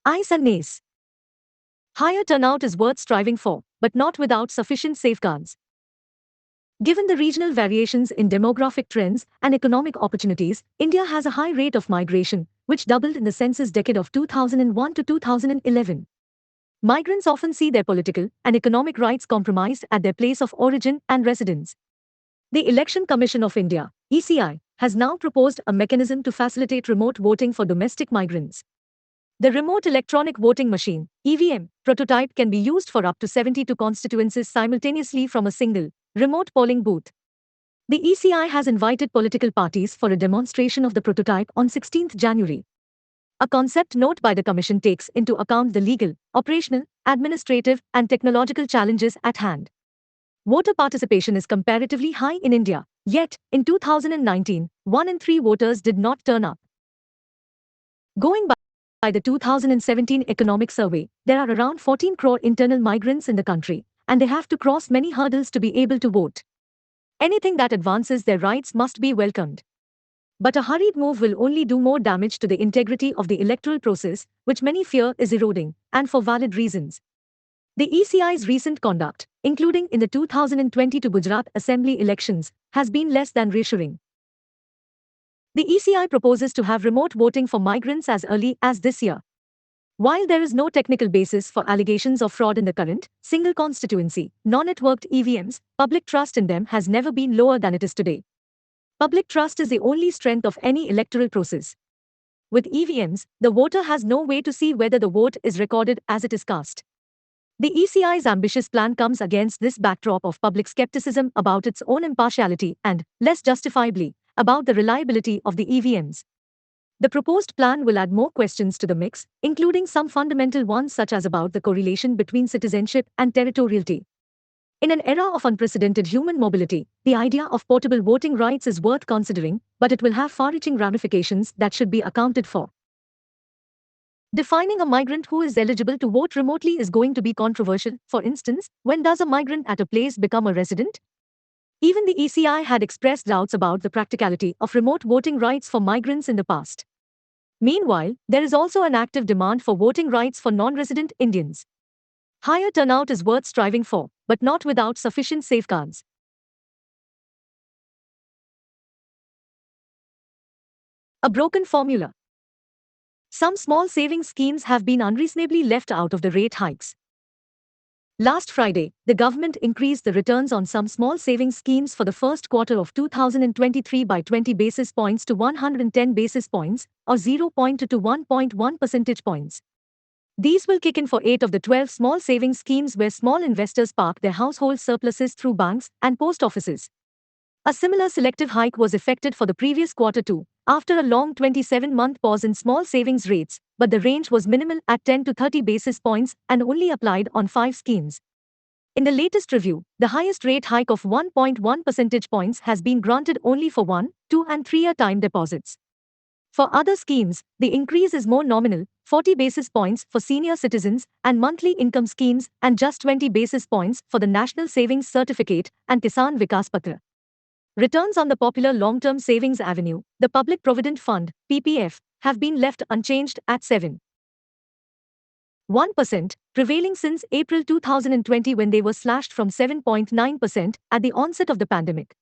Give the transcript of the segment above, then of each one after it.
Ayes and nays. Higher turnout is worth striving for, but not without sufficient safeguards. Given the regional variations in demographic trends and economic opportunities, India has a high rate of migration, which doubled in the census decade of 2001 to 2011. Migrants often see their political and economic rights compromised at their place of origin and residence. The Election Commission of India, ECI, has now proposed a mechanism to facilitate remote voting for domestic migrants. The Remote Electronic Voting Machine, EVM, prototype can be used for up to 72 constituencies simultaneously from a single, remote polling booth. The ECI has invited political parties for a demonstration of the prototype on 16th January. A concept note by the Commission takes into account the legal, operational, administrative, and technological challenges at hand. Voter participation is comparatively high in India, yet, in 2019, 1 in 3 voters did not turn up. Going by the 2017 economic survey, there are around 14 crore internal migrants in the country, and they have to cross many hurdles to be able to vote. Anything that advances their rights must be welcomed. But a hurried move will only do more damage to the integrity of the electoral process, which many fear is eroding, and for valid reasons. The ECI's recent conduct, including in the 2022 Gujarat Assembly elections, has been less than reassuring. The ECI proposes to have remote voting for migrants as early as this year. While there is no technical basis for allegations of fraud in the current, single constituency, non-networked EVMs, public trust in them has never been lower than it is today. Public trust is the only strength of any electoral process. With EVMs, the voter has no way to see whether the vote is recorded as it is cast. The ECI's ambitious plan comes against this backdrop of public skepticism about its own impartiality and, less justifiably, about the reliability of the EVMs. The proposed plan will add more questions to the mix, including some fundamental ones such as about the correlation between citizenship and territoriality. In an era of unprecedented human mobility, the idea of portable voting rights is worth considering, but it will have far-reaching ramifications that should be accounted for. Defining a migrant who is eligible to vote remotely is going to be controversial. For instance, when does a migrant at a place become a resident? Even the ECI had expressed doubts about the practicality of remote voting rights for migrants in the past. Meanwhile, there is also an active demand for voting rights for non-resident Indians. Higher turnout is worth striving for, but not without sufficient safeguards. A broken formula. Some small savings schemes have been unreasonably left out of the rate hikes. Last Friday, the government increased the returns on some small savings schemes for the first quarter of 2023 by 20 basis points to 110 basis points, or 0.2 to 1.1 percentage points. These will kick in for 8 of the 12 small savings schemes where small investors park their household surpluses through banks and post offices. A similar selective hike was effected for the previous quarter too, after a long 27-month pause in small savings rates, but the range was minimal at 10 to 30 basis points and only applied on 5 schemes. In the latest review, the highest rate hike of 1.1 percentage points has been granted only for 1, 2 and 3-year time deposits. For other schemes, the increase is more nominal, 40 basis points for senior citizens and monthly income schemes and just 20 basis points for the National Savings Certificate and Kisan Vikas Patra. Returns on the popular long-term savings avenue, the Public Provident Fund, PPF, have been left unchanged at 7.1%, prevailing since April 2020 when they were slashed from 7.9% at the onset of the pandemic.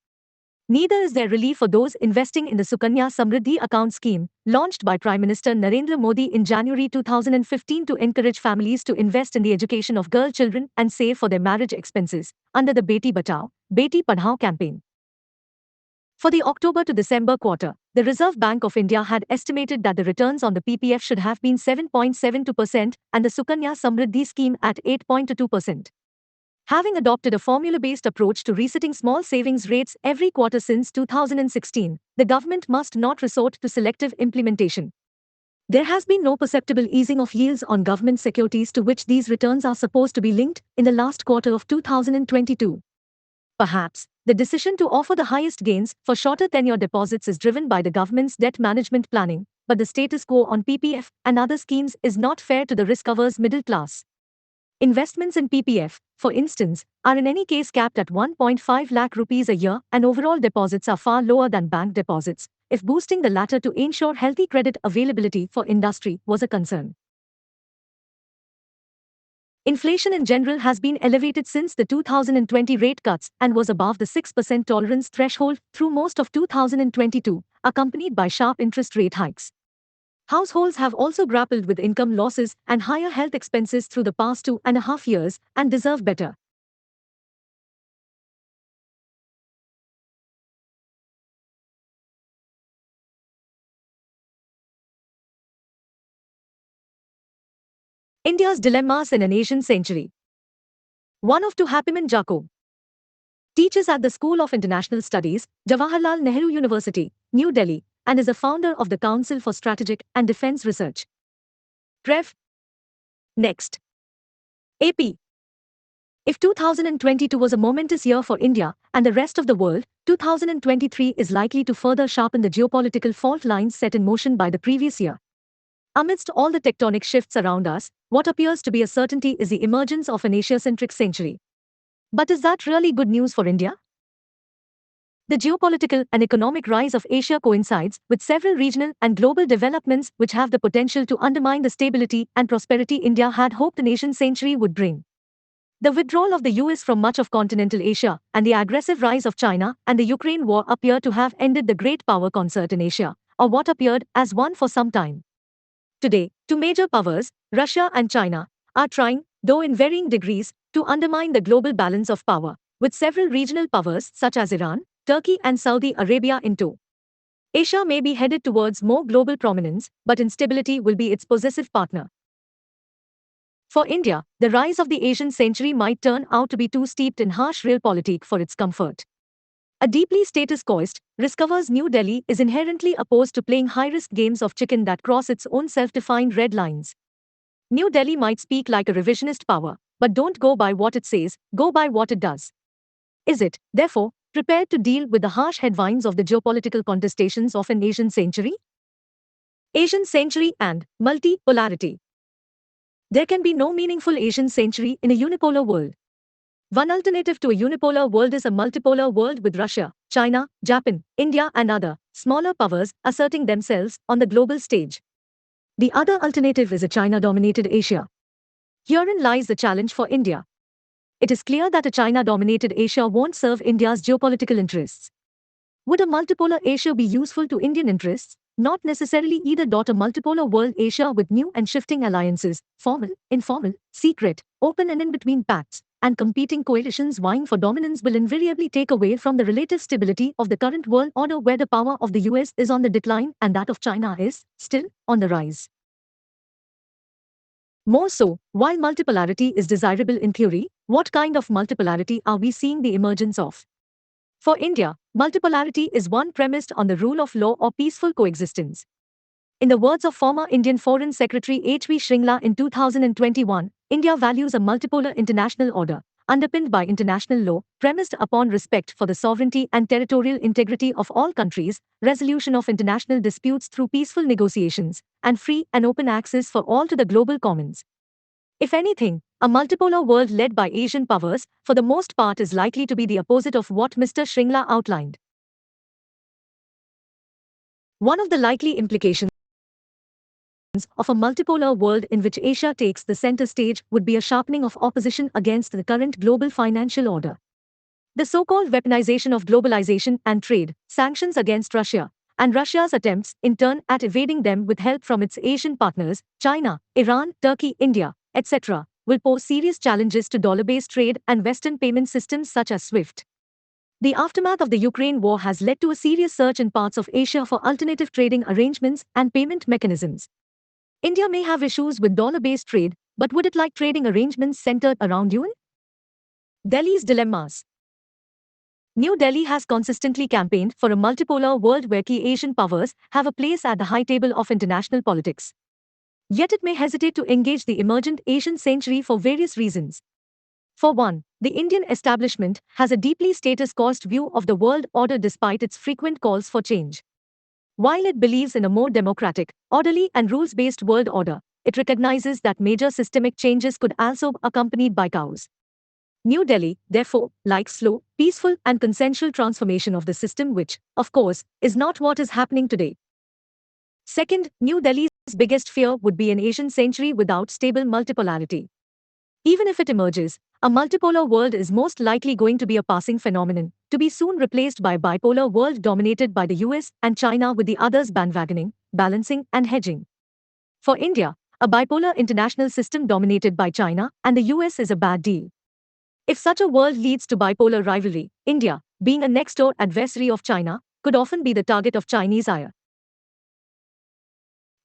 Neither is there relief for those investing in the Sukanya Samriddhi account scheme, launched by Prime Minister Narendra Modi in January 2015 to encourage families to invest in the education of girl children and save for their marriage expenses, under the Beti Bachao, Beti Padhao campaign. For the October to December quarter, the Reserve Bank of India had estimated that the returns on the PPF should have been 7.72% and the Sukanya Samriddhi scheme at 8.2%. Having adopted a formula-based approach to resetting small savings rates every quarter since 2016, the government must not resort to selective implementation. There has been no perceptible easing of yields on government securities to which these returns are supposed to be linked in the last quarter of 2022. Perhaps, the decision to offer the highest gains for shorter tenure deposits is driven by the government's debt management planning, but the status quo on PPF and other schemes is not fair to the risk-averse middle class. Investments in PPF, for instance, are in any case capped at 1.5 lakh rupees a year and overall deposits are far lower than bank deposits, if boosting the latter to ensure healthy credit availability for industry was a concern. Inflation in general has been elevated since the 2020 rate cuts and was above the 6% tolerance threshold through most of 2022, accompanied by sharp interest rate hikes. Households have also grappled with income losses and higher health expenses through the past 2.5 years and deserve better. India's dilemmas in an Asian century. One of two Hapiman Jacob teaches at the School of International Studies, Jawaharlal Nehru University, New Delhi, and is a founder of the Council for Strategic and Defense Research. Pref. Next. AP. If 2022 was a momentous year for India and the rest of the world, 2023 is likely to further sharpen the geopolitical fault lines set in motion by the previous year. Amidst all the tectonic shifts around us, what appears to be a certainty is the emergence of an Asia-centric century. But is that really good news for India? The geopolitical and economic rise of Asia coincides with several regional and global developments which have the potential to undermine the stability and prosperity India had hoped the nation century would bring. The withdrawal of the US from much of continental Asia and the aggressive rise of China and the Ukraine war appear to have ended the great power concert in Asia, or what appeared as one for some time. Today, two major powers, Russia and China, are trying, though in varying degrees, to undermine the global balance of power, with several regional powers such as Iran, Turkey and Saudi Arabia in tow. Asia may be headed towards more global prominence, but instability will be its possessive partner. For India, the rise of the Asian century might turn out to be too steeped in harsh realpolitik for its comfort. A deeply status-quoist, risk-averse New Delhi is inherently opposed to playing high-risk games of chicken that cross its own self-defined red lines. New Delhi might speak like a revisionist power, but don't go by what it says, go by what it does. Is it, therefore, prepared to deal with the harsh headwinds of the geopolitical contestations of an Asian century? Asian century and multipolarity. There can be no meaningful Asian century in a unipolar world. One alternative to a unipolar world is a multipolar world with Russia, China, Japan, India and other, smaller powers asserting themselves on the global stage. The other alternative is a China-dominated Asia. Herein lies the challenge for India. It is clear that a China-dominated Asia won't serve India's geopolitical interests. Would a multipolar Asia be useful to Indian interests? Not necessarily either. A multipolar world Asia with new and shifting alliances, formal, informal, secret, open and in-between pacts, and competing coalitions vying for dominance will invariably take away from the relative stability of the current world order where the power of the US is on the decline and that of China is, still, on the rise. More so, while multipolarity is desirable in theory, what kind of multipolarity are we seeing the emergence of? For India, multipolarity is one premised on the rule of law or peaceful coexistence. In the words of former Indian Foreign Secretary H.V. Shringla in 2021, India values a multipolar international order, underpinned by international law, premised upon respect for the sovereignty and territorial integrity of all countries, resolution of international disputes through peaceful negotiations, and free and open access for all to the global commons. If anything, a multipolar world led by Asian powers, for the most part, is likely to be the opposite of what Mr. Shringla outlined. One of the likely implications of a multipolar world in which Asia takes the center stage would be a sharpening of opposition against the current global financial order. The so-called weaponization of globalization and trade, sanctions against Russia, and Russia's attempts, in turn, at evading them with help from its Asian partners, China, Iran, Turkey, India, etc., will pose serious challenges to dollar-based trade and Western payment systems such as SWIFT. The aftermath of the Ukraine war has led to a serious search in parts of Asia for alternative trading arrangements and payment mechanisms. India may have issues with dollar-based trade, but would it like trading arrangements centered around yuan? Delhi's dilemmas. New Delhi has consistently campaigned for a multipolar world where key Asian powers have a place at the high table of international politics. Yet it may hesitate to engage the emergent Asian century for various reasons. For one, the Indian establishment has a deeply status-caused view of the world order despite its frequent calls for change. While it believes in a more democratic, orderly and rules-based world order, it recognizes that major systemic changes could also be accompanied by chaos. New Delhi, therefore, likes slow, peaceful and consensual transformation of the system which, of course, is not what is happening today. Second, New Delhi's biggest fear would be an Asian century without stable multipolarity. Even if it emerges, a multipolar world is most likely going to be a passing phenomenon, to be soon replaced by a bipolar world dominated by the US and China, with the others bandwagoning, balancing, and hedging. For India, a bipolar international system dominated by China and the US is a bad deal. If such a world leads to bipolar rivalry, India, being a next-door adversary of China, could often be the target of Chinese ire.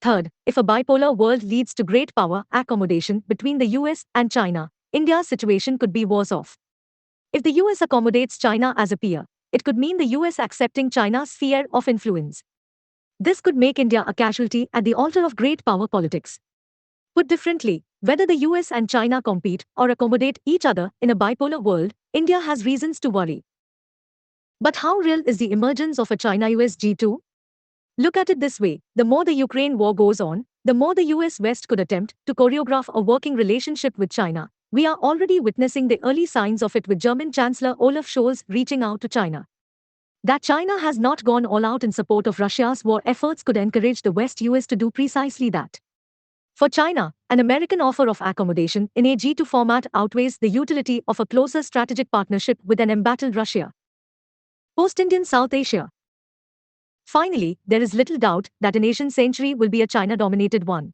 Third, if a bipolar world leads to great power accommodation between the US and China, India's situation could be worse off. If the US accommodates China as a peer, it could mean the US accepting China's sphere of influence. This could make India a casualty at the altar of great power politics. Put differently, whether the US and China compete or accommodate each other in a bipolar world, India has reasons to worry. But how real is the emergence of a China-US G2? Look at it this way, the more the Ukraine war goes on, the more the US West could attempt to choreograph a working relationship with China. We are already witnessing the early signs of it, with German Chancellor Olaf Scholz reaching out to China. That China has not gone all out in support of Russia's war efforts could encourage the West-US to do precisely that. For China, an American offer of accommodation in a G2 format outweighs the utility of a closer strategic partnership with an embattled Russia. Post-Indian South Asia. Finally, there is little doubt that an Asian century will be a China-dominated one.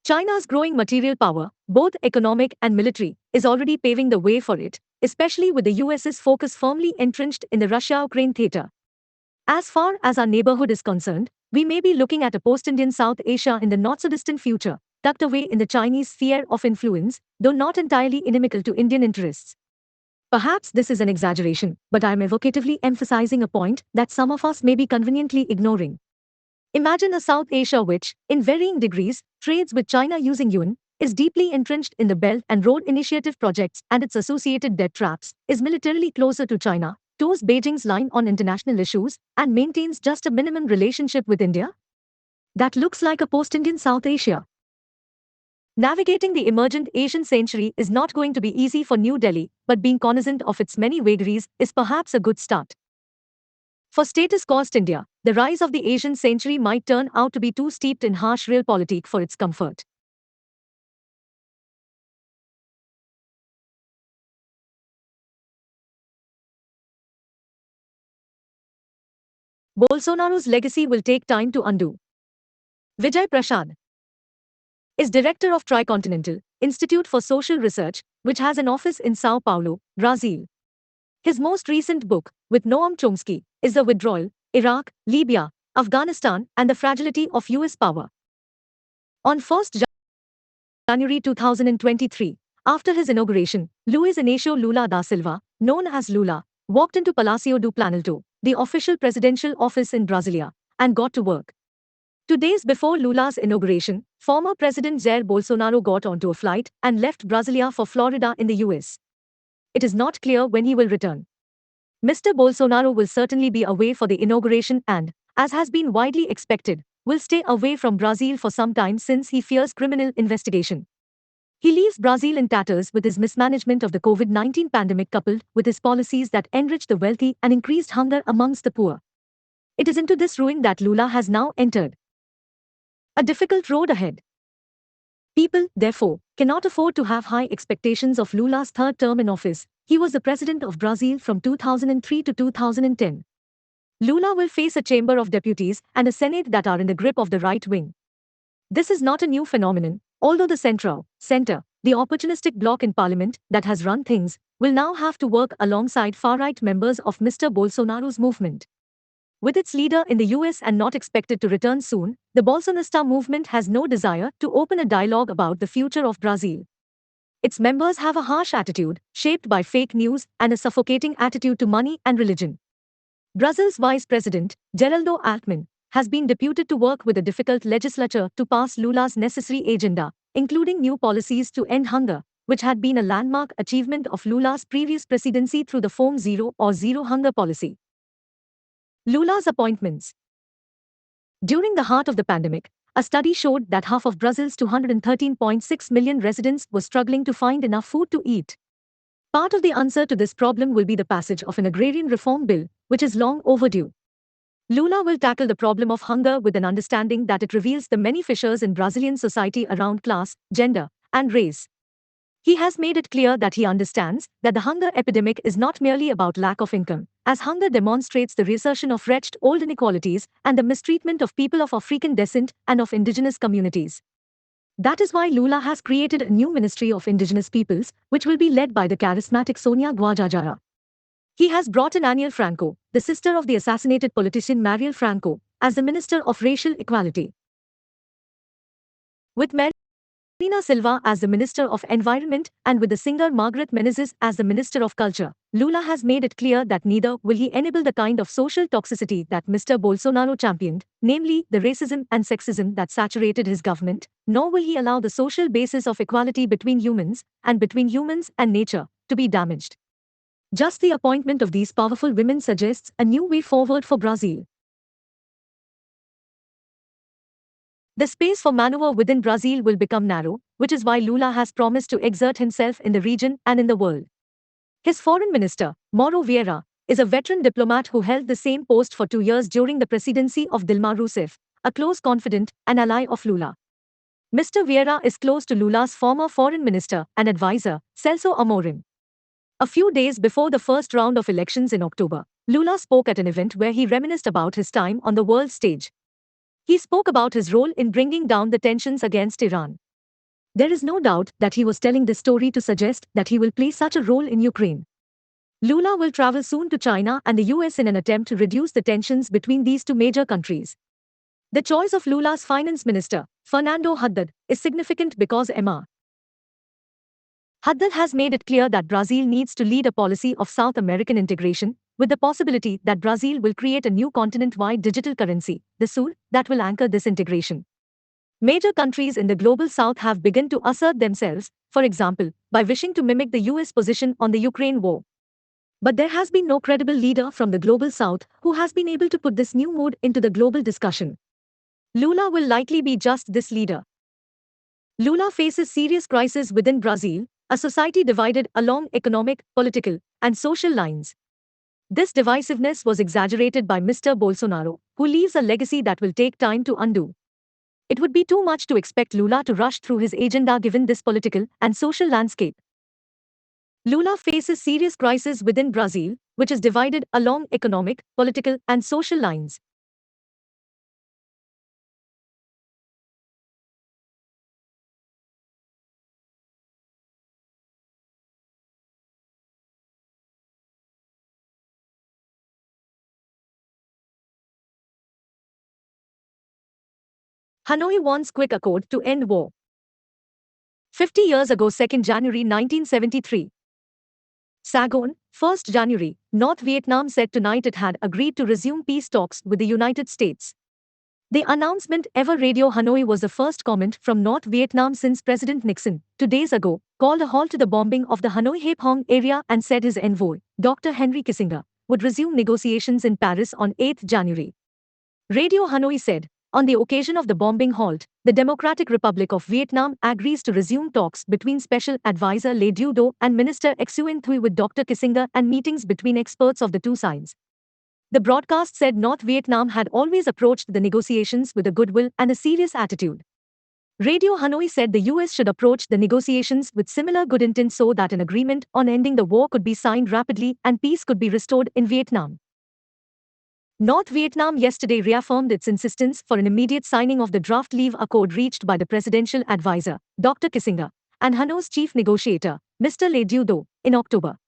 China's growing material power, both economic and military, is already paving the way for it, especially with the US's focus firmly entrenched in the Russia-Ukraine theater. As far as our neighborhood is concerned, we may be looking at a post-Indian South Asia in the not-so-distant future, tucked away in the Chinese sphere of influence, though not entirely inimical to Indian interests. Perhaps this is an exaggeration, but I am evocatively emphasizing a point that some of us may be conveniently ignoring. Imagine a South Asia which, in varying degrees, trades with China using yuan, is deeply entrenched in the Belt and Road Initiative projects and its associated debt traps, is militarily closer to China, toes Beijing's line on international issues, and maintains just a minimum relationship with India? That looks like a post-Indian South Asia. Navigating the emergent Asian century is not going to be easy for New Delhi, but being cognizant of its many vagaries is perhaps a good start. For status quo India, the rise of the Asian century might turn out to be too steeped in harsh realpolitik for its comfort. Bolsonaro's legacy will take time to undo. Vijay Prashad is director of Tricontinental Institute for Social Research, which has an office in Sao Paulo, Brazil. His most recent book, with Noam Chomsky, is The Withdrawal, Iraq, Libya, Afghanistan, and the Fragility of US Power. On 1st January 2023, after his inauguration, Luiz Inácio Lula da Silva, known as Lula, walked into Palácio do Planalto, the official presidential office in Brasilia, and got to work. 2 days before Lula's inauguration, former President Jair Bolsonaro got onto a flight and left Brasilia for Florida in the US. It is not clear when he will return. Mr. Bolsonaro will certainly be away for the inauguration and, as has been widely expected, will stay away from Brazil for some time since he fears criminal investigation. He leaves Brazil in tatters with his mismanagement of the COVID-19 pandemic, coupled with his policies that enriched the wealthy and increased hunger amongst the poor. It is into this ruin that Lula has now entered. A difficult road ahead. People, therefore, cannot afford to have high expectations of Lula's third term in office. He was the president of Brazil from 2003 to 2010. Lula will face a Chamber of Deputies and a Senate that are in the grip of the right wing. This is not a new phenomenon, although the center, the opportunistic bloc in parliament that has run things, will now have to work alongside far-right members of Mr. Bolsonaro's movement. With its leader in the US and not expected to return soon, the Bolsonarista movement has no desire to open a dialogue about the future of Brazil. Its members have a harsh attitude, shaped by fake news and a suffocating attitude to money and religion. Brazil's Vice President, Geraldo Alckmin, has been deputed to work with a difficult legislature to pass Lula's necessary agenda, including new policies to end hunger, which had been a landmark achievement of Lula's previous presidency through the Fome Zero or Zero Hunger policy. Lula's appointments. During the heart of the pandemic, a study showed that half of Brazil's 213.6 million residents were struggling to find enough food to eat. Part of the answer to this problem will be the passage of an agrarian reform bill, which is long overdue. Lula will tackle the problem of hunger with an understanding that it reveals the many fissures in Brazilian society around class, gender, and race. He has made it clear that he understands that the hunger epidemic is not merely about lack of income, as hunger demonstrates the reassertion of wretched old inequalities and the mistreatment of people of African descent and of indigenous communities. That is why Lula has created a new Ministry of Indigenous Peoples, which will be led by the charismatic Sonia Guajajara. He has brought in Aniel Franco, the sister of the assassinated politician Mariel Franco, as the Minister of Racial Equality. With Marina Silva as the Minister of Environment and with the singer Margaret Menezes as the Minister of Culture, Lula has made it clear that neither will he enable the kind of social toxicity that Mr. Bolsonaro championed, namely the racism and sexism that saturated his government, nor will he allow the social basis of equality between humans and nature to be damaged. Just the appointment of these powerful women suggests a new way forward for Brazil. The space for maneuver within Brazil will become narrow, which is why Lula has promised to exert himself in the region and in the world. His foreign minister, Mauro Vieira, is a veteran diplomat who held the same post for 2 years during the presidency of Dilma Rousseff, a close confidant and ally of Lula. Mr. Vieira is close to Lula's former foreign minister and advisor, Celso Amorim. A few days before the first round of elections in October, Lula spoke at an event where he reminisced about his time on the world stage. He spoke about his role in bringing down the tensions against Iran. There is no doubt that he was telling this story to suggest that he will play such a role in Ukraine. Lula will travel soon to China and the US in an attempt to reduce the tensions between these two major countries. The choice of Lula's finance minister, Fernando Haddad, is significant because Emma Haddad has made it clear that Brazil needs to lead a policy of South American integration, with the possibility that Brazil will create a new continent-wide digital currency, the SUR, that will anchor this integration. Major countries in the global south have begun to assert themselves, for example, by wishing to mimic the US position on the Ukraine war. But there has been no credible leader from the global south who has been able to put this new mood into the global discussion. Lula will likely be just this leader. Lula faces serious crisis within Brazil, a society divided along economic, political, and social lines. This divisiveness was exaggerated by Mr. Bolsonaro, who leaves a legacy that will take time to undo. It would be too much to expect Lula to rush through his agenda given this political and social landscape. Lula faces serious crisis within Brazil, which is divided along economic, political, and social lines. Hanoi wants quick accord to end war. 50 years ago, 2nd January 1973. Saigon, 1st January, North Vietnam said tonight it had agreed to resume peace talks with the United States. The announcement ever Radio Hanoi was the first comment from North Vietnam since President Nixon, 2 days ago, called a halt to the bombing of the Hanoi Hap Hong area and said his envoy, Dr. Henry Kissinger, would resume negotiations in Paris on 8th January. Radio Hanoi said, on the occasion of the bombing halt, the Democratic Republic of Vietnam agrees to resume talks between Special Advisor Le Duc Do and Minister Nguyen Thuy with Dr. Kissinger and meetings between experts of the two sides. The broadcast said North Vietnam had always approached the negotiations with a goodwill and a serious attitude. Radio Hanoi said the US should approach the negotiations with similar good intent so that an agreement on ending the war could be signed rapidly and peace could be restored in Vietnam. North Vietnam yesterday reaffirmed its insistence for an immediate signing of the draft leave accord reached by the presidential advisor, Dr. Kissinger, and Hanoi's chief negotiator, Mr. Le Duc Do, in October.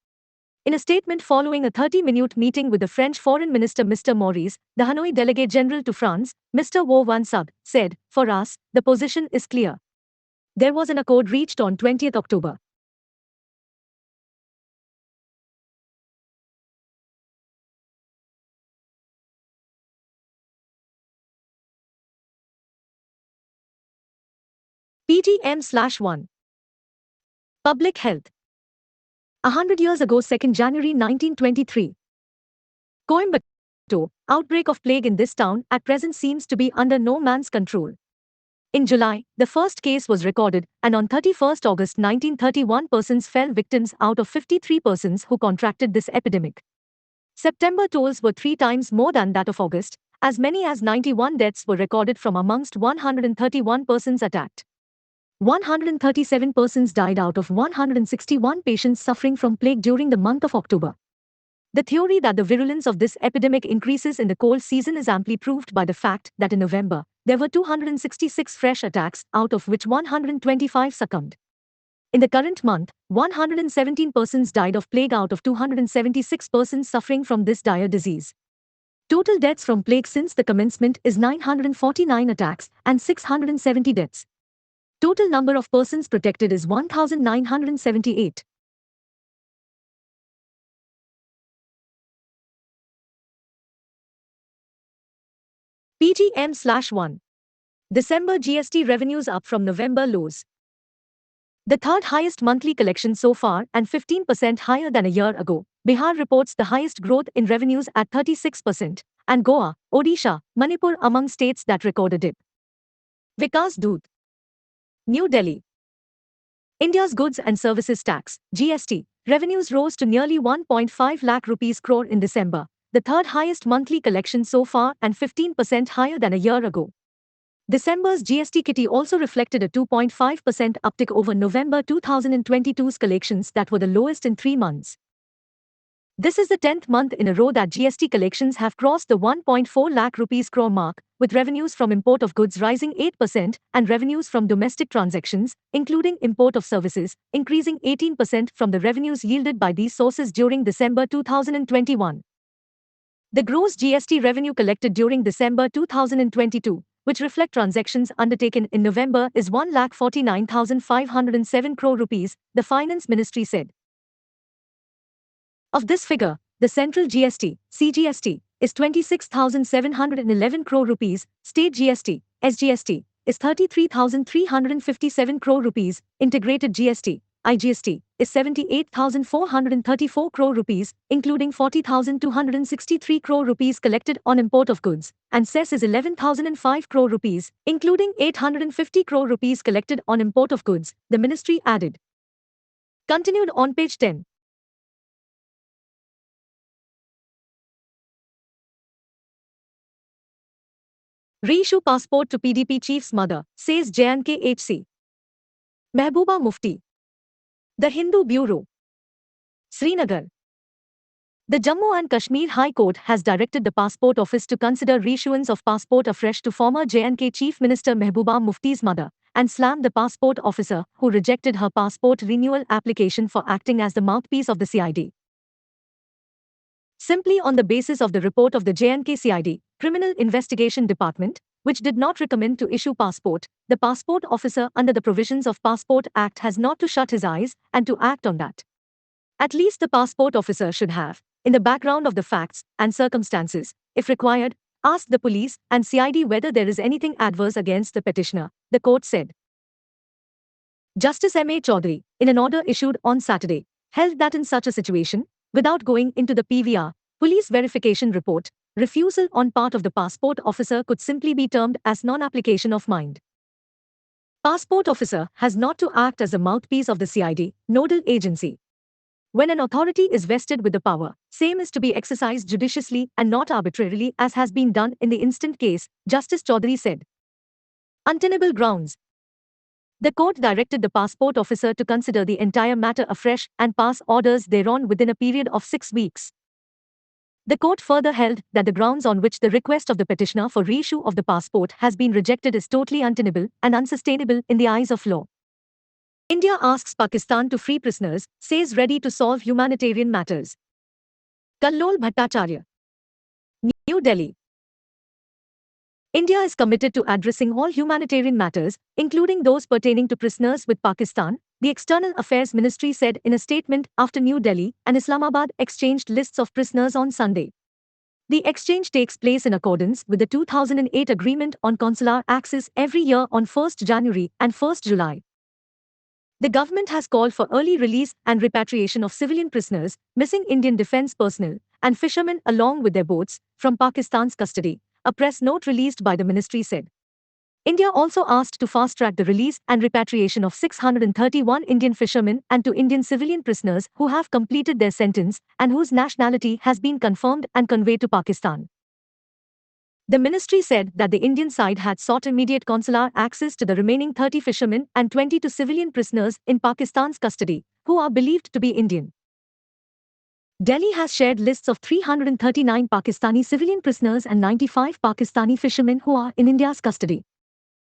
In a statement following a 30-minute meeting with the French Foreign Minister Mr. Maurice, the Hanoi Delegate General to France, Mr. Vo Van Sug, said, "For us, the position is clear. There was an accord reached on 20th October. PTM/1. Public Health. 100 years ago, 2nd January 1923. Coimbatore, outbreak of plague in this town at present seems to be under no man's control. In July, the first case was recorded, and on 31st August 1931 persons fell victims out of 53 persons who contracted this epidemic. September tolls were 3 times more than that of August, as many as 91 deaths were recorded from amongst 131 persons attacked. 137 persons died out of 161 patients suffering from plague during the month of October. The theory that the virulence of this epidemic increases in the cold season is amply proved by the fact that in November, there were 266 fresh attacks, out of which 125 succumbed. In the current month, 117 persons died of plague out of 276 persons suffering from this dire disease. Total deaths from plague since the commencement is 949 attacks and 670 deaths. Total number of persons protected is 1,978. PGM/1. December GST revenues up from November lows. The third highest monthly collection so far and 15% higher than a year ago. Bihar reports the highest growth in revenues at 36%, and Goa, Odisha, Manipur among states that record a dip. Vikas Doot. New Delhi. India's goods and services tax, GST, revenues rose to nearly 1.5 lakh rupees crore in December, the third highest monthly collection so far and 15% higher than a year ago. December's GST kitty also reflected a 2.5% uptick over November 2022's collections that were the lowest in 3 months. This is the 10th month in a row that GST collections have crossed the 1.4 lakh rupees crore mark, with revenues from import of goods rising 8% and revenues from domestic transactions, including import of services, increasing 18% from the revenues yielded by these sources during December 2021. The gross GST revenue collected during December 2022, which reflect transactions undertaken in November, is 1,49,507 crore rupees, the Finance Ministry said. Of this figure, the central GST, CGST, is 26,711 crore rupees, state GST, SGST, is 33,357 crore rupees, integrated GST, IGST, is 78,434 crore rupees, including 40,263 crore rupees collected on import of goods, and cess is 11,005 crore rupees, including 850 crore rupees collected on import of goods, the ministry added. Continued on page 10. Reissue passport to PDP chief's mother, says J&K HC. Mehbooba Mufti. The Hindu Bureau. Srinagar. The Jammu and Kashmir High Court has directed the Passport Office to consider reissuance of passport afresh to former J&K Chief Minister Mehbooba Mufti's mother, and slammed the passport officer who rejected her passport renewal application for acting as the mouthpiece of the CID. Simply on the basis of the report of the J&K CID, Criminal Investigation Department, which did not recommend to issue passport, the passport officer under the provisions of Passport Act has not to shut his eyes and to act on that. At least the passport officer should have, in the background of the facts and circumstances, if required, asked the police and CID whether there is anything adverse against the petitioner, the court said. Justice M.A. Chaudhary, in an order issued on Saturday, held that in such a situation, without going into the PVR, police verification report, refusal on part of the passport officer could simply be termed as non-application of mind. Passport officer has not to act as the mouthpiece of the CID, nodal agency. When an authority is vested with the power, same is to be exercised judiciously and not arbitrarily as has been done in the instant case, Justice Chaudhary said. Untenable grounds. The court directed the passport officer to consider the entire matter afresh and pass orders thereon within a period of 6 weeks. The court further held that the grounds on which the request of the petitioner for reissue of the passport has been rejected is totally untenable and unsustainable in the eyes of law. India asks Pakistan to free prisoners, says ready to solve humanitarian matters. Kallol Bhattacharya. New Delhi. India is committed to addressing all humanitarian matters, including those pertaining to prisoners with Pakistan, the External Affairs Ministry said in a statement after New Delhi and Islamabad exchanged lists of prisoners on Sunday. The exchange takes place in accordance with the 2008 Agreement on Consular Access every year on 1st January and 1st July. The government has called for early release and repatriation of civilian prisoners, missing Indian defense personnel, and fishermen along with their boats, from Pakistan's custody, a press note released by the ministry said. India also asked to fast-track the release and repatriation of 631 Indian fishermen and 2 Indian civilian prisoners who have completed their sentence and whose nationality has been confirmed and conveyed to Pakistan. The ministry said that the Indian side had sought immediate consular access to the remaining 30 fishermen and 22 civilian prisoners in Pakistan's custody, who are believed to be Indian. Delhi has shared lists of 339 Pakistani civilian prisoners and 95 Pakistani fishermen who are in India's custody.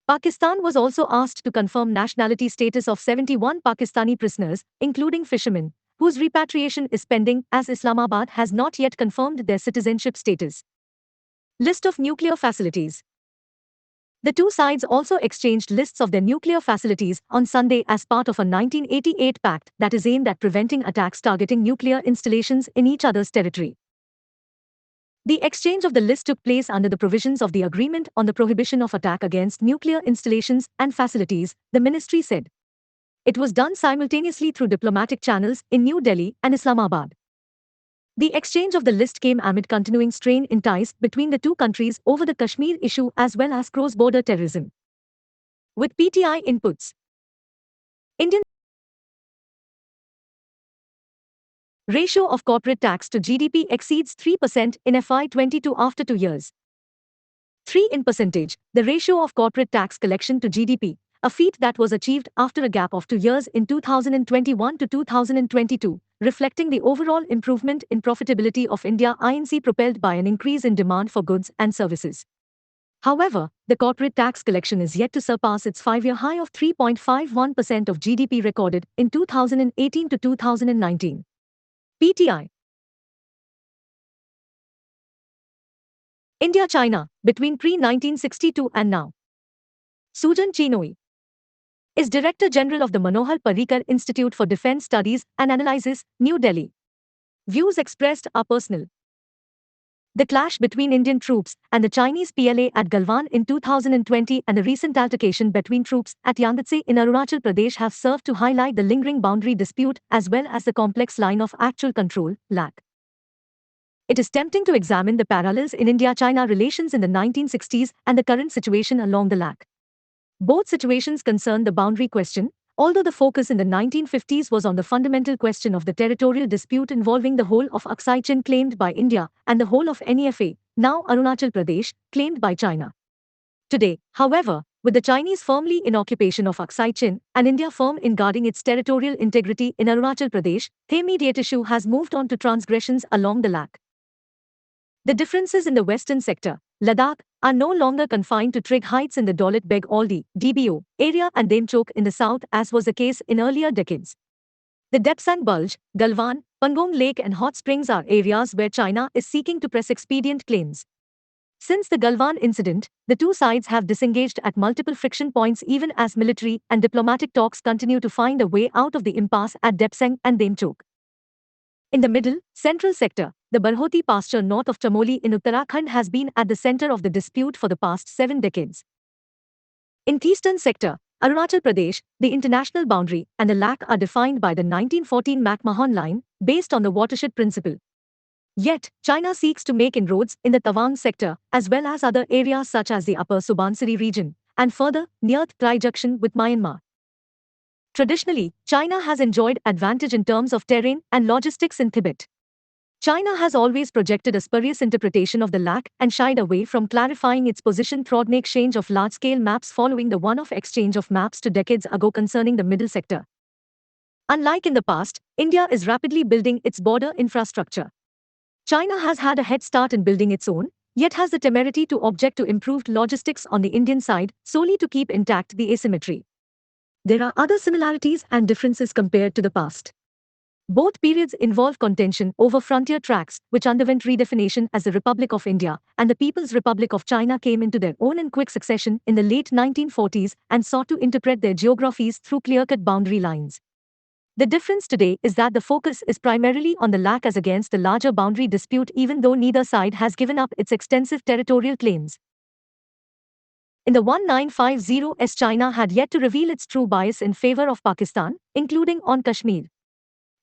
Pakistan was also asked to confirm nationality status of 71 Pakistani prisoners, including fishermen, whose repatriation is pending as Islamabad has not yet confirmed their citizenship status. List of nuclear facilities. The two sides also exchanged lists of their nuclear facilities on Sunday as part of a 1988 pact that is aimed at preventing attacks targeting nuclear installations in each other's territory. The exchange of the list took place under the provisions of the Agreement on the Prohibition of Attack Against Nuclear Installations and Facilities, the ministry said. It was done simultaneously through diplomatic channels in New Delhi and Islamabad. The exchange of the list came amid continuing strain in ties between the two countries over the Kashmir issue as well as cross-border terrorism. With PTI inputs, Indian ratio of corporate tax to GDP exceeds 3% in FY22 after 2 years. 3 in percentage, the ratio of corporate tax collection to GDP, a feat that was achieved after a gap of 2 years in 2021 to 2022, reflecting the overall improvement in profitability of India Inc. propelled by an increase in demand for goods and services. However, the corporate tax collection is yet to surpass its 5-year high of 3.51% of GDP recorded in 2018 to 2019. PTI. India-China, between pre-1962 and now. Sujan Chinoi is Director General of the Manohar Parrikar Institute for Defence Studies and Analysis, New Delhi. Views expressed are personal. The clash between Indian troops and the Chinese PLA at Galwan in 2020 and the recent altercation between troops at Yangtze in Arunachal Pradesh have served to highlight the lingering boundary dispute as well as the complex line of actual control, lack. It is tempting to examine the parallels in India-China relations in the 1960s and the current situation along the lack. Both situations concern the boundary question, although the focus in the 1950s was on the fundamental question of the territorial dispute involving the whole of Aksai Chin claimed by India and the whole of NEFA, now Arunachal Pradesh, claimed by China. Today, however, with the Chinese firmly in occupation of Aksai Chin and India firm in guarding its territorial integrity in Arunachal Pradesh, the immediate issue has moved on to transgressions along the lack. The differences in the western sector, Ladakh, are no longer confined to Trig Heights in the Daulat Beg Aldi (DBO) area and Demchok in the south as was the case in earlier decades. The Depsang Bulge, Galwan, Pangong Lake and Hot Springs are areas where China is seeking to press expedient claims. Since the Galwan incident, the two sides have disengaged at multiple friction points even as military and diplomatic talks continue to find a way out of the impasse at Depsang and Demchok. In the middle, central sector, the Barhoti pasture north of Chamoli in Uttarakhand has been at the center of the dispute for the past 7 decades. In the eastern sector, Arunachal Pradesh, the international boundary and the lack are defined by the 1914 McMahon line, based on the watershed principle. Yet, China seeks to make inroads in the Tawang sector, as well as other areas such as the upper Subansiri region, and further, near the Trai junction with Myanmar. Traditionally, China has enjoyed advantage in terms of terrain and logistics in Tibet. China has always projected a spurious interpretation of the lack and shied away from clarifying its position through an exchange of large-scale maps following the one-off exchange of maps 2 decades ago concerning the middle sector. Unlike in the past, India is rapidly building its border infrastructure. China has had a head start in building its own, yet has the temerity to object to improved logistics on the Indian side solely to keep intact the asymmetry. There are other similarities and differences compared to the past. Both periods involve contention over frontier tracts, which underwent redefinition as the Republic of India and the People's Republic of China came into their own in quick succession in the late 1940s and sought to interpret their geographies through clear-cut boundary lines. The difference today is that the focus is primarily on the lack as against the larger boundary dispute even though neither side has given up its extensive territorial claims. In the 1950s, China had yet to reveal its true bias in favor of Pakistan, including on Kashmir.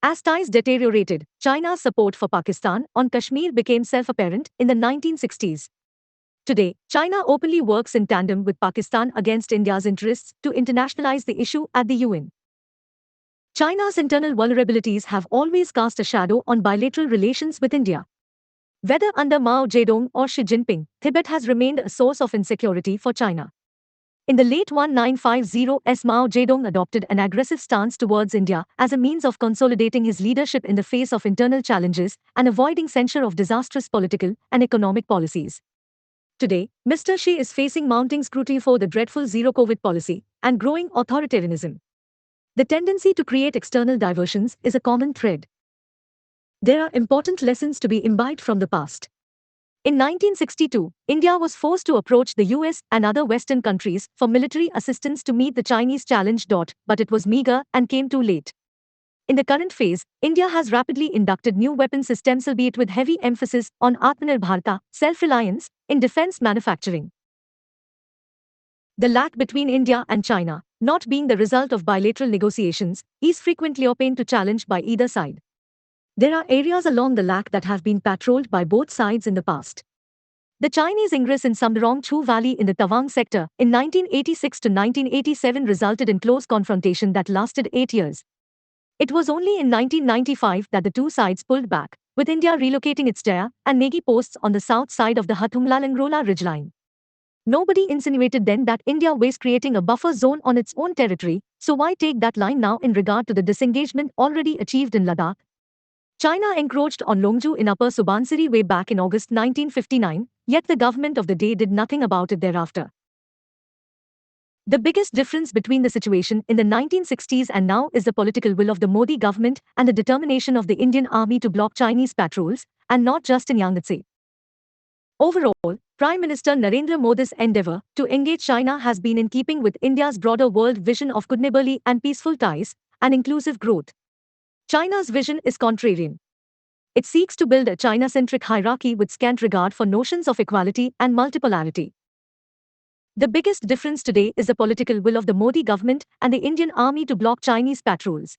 As ties deteriorated, China's support for Pakistan on Kashmir became self-apparent in the 1960s. Today, China openly works in tandem with Pakistan against India's interests to internationalize the issue at the UN. China's internal vulnerabilities have always cast a shadow on bilateral relations with India. Whether under Mao Zedong or Xi Jinping, Tibet has remained a source of insecurity for China. In the late 1950s, Mao Zedong adopted an aggressive stance towards India as a means of consolidating his leadership in the face of internal challenges and avoiding censure of disastrous political and economic policies. Today, Mr. Xi is facing mounting scrutiny for the dreadful zero-COVID policy and growing authoritarianism. The tendency to create external diversions is a common thread. There are important lessons to be imbibed from the past. In 1962, India was forced to approach the US and other Western countries for military assistance to meet the Chinese challenge. But it was meager and came too late. In the current phase, India has rapidly inducted new weapon systems, albeit with heavy emphasis on Atmanirbharta, self-reliance, in defense manufacturing. The lag between India and China, not being the result of bilateral negotiations, is frequently open to challenge by either side. There are areas along the lag that have been patrolled by both sides in the past. The Chinese ingress in Samdrong-Chu Valley in the Tawang sector in 1986 to 1987 resulted in close confrontation that lasted 8 years. It was only in 1995 that the two sides pulled back, with India relocating its Jaya and Negi posts on the south side of the Hathumla-Langrola ridgeline. Nobody insinuated then that India was creating a buffer zone on its own territory, so why take that line now in regard to the disengagement already achieved in Ladakh? China encroached on Longju in Upper Subansiri way back in August 1959, yet the government of the day did nothing about it thereafter. The biggest difference between the situation in the 1960s and now is the political will of the Modi government and the determination of the Indian Army to block Chinese patrols, and not just in Yangtze. Overall, Prime Minister Narendra Modi's endeavour to engage China has been in keeping with India's broader world vision of good neighbourly and peaceful ties and inclusive growth. China's vision is contrarian. It seeks to build a China-centric hierarchy with scant regard for notions of equality and multipolarity. The biggest difference today is the political will of the Modi government and the Indian Army to block Chinese patrols.